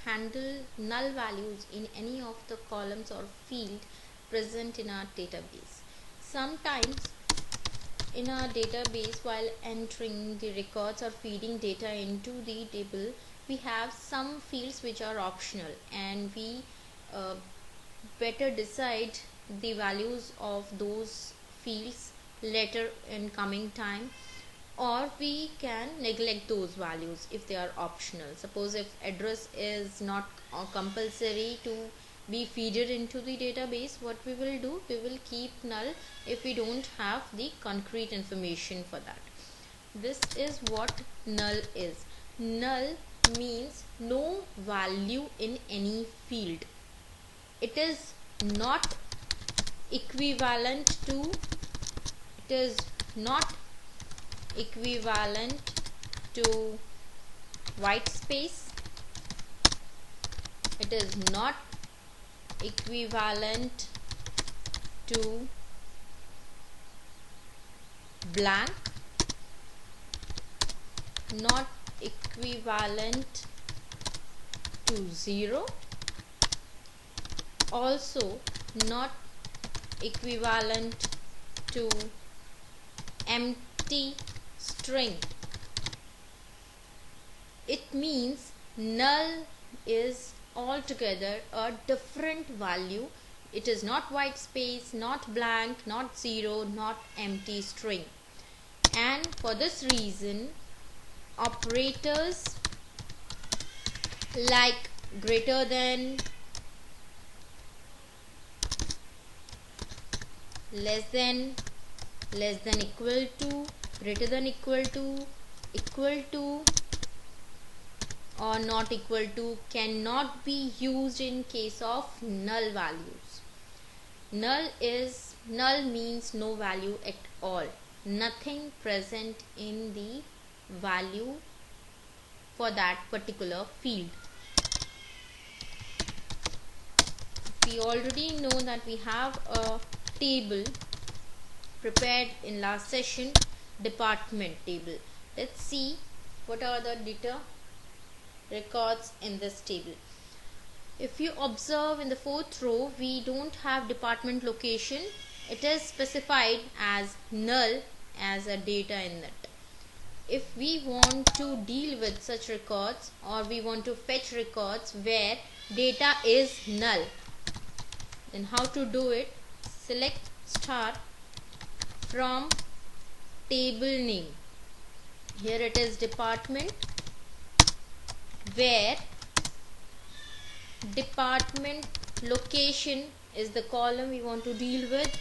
handle null values in any of the columns or field present in our database. Sometimes in our database, while entering the records or feeding data into the table, we have some fields which are optional, and we better decide the values of those fields later in coming time, or we can neglect those values if they are optional. Suppose if address is not compulsory to be feeded into the database, what we will do, we will keep null if we don't have the concrete information for that. This is what null is. Null means no value in any field. It is not equivalent to white space. It is not equivalent to blank, not equivalent to 0, also not equivalent to empty string. It means null is altogether a different value. It is not white space, not blank, not 0, not empty string. And for this reason, operators like greater than, less than equal to, greater than equal to, or not equal to cannot be used in case of null values. Null means no value at all, nothing present in the value for that particular field. We already know that we have a table prepared in last session, department table. Let's see what are the data records in this table. If you observe in the 4th row, we don't have department location. It is specified as null as a data in it. If we want to deal with such records, or we want to fetch records where data is null, then how to do it? Select star from table name. Here it is department, where department location is the column we want to deal with.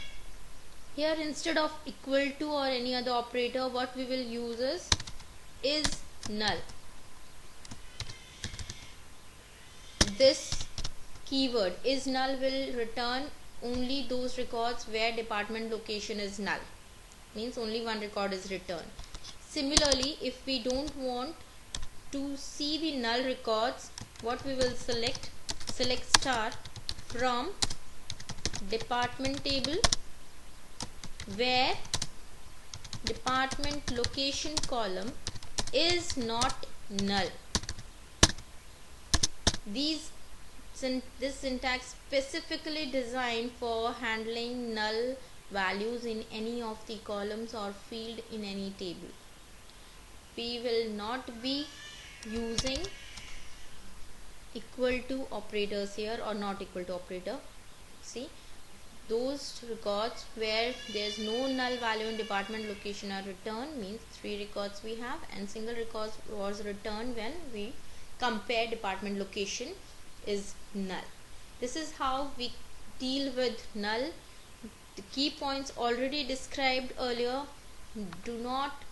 Here, instead of equal to or any other operator, what we will use is null. This keyword is null will return only those records where department location is null, means only one record is returned. Similarly, if we don't want to see the null records, what we will select star from department table, where department location column is not null. This syntax specifically designed for handling null values in any of the columns or field in any table. We will not be using equal to operators here, or not equal to operator. See, those records where there is no null value in department location are returned, means 3 records we have, and single record was returned when we compare department location is null. This is how we deal with null. The key points already described earlier. Do not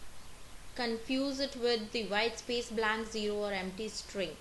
confuse it with the white space, blank, 0 or empty string.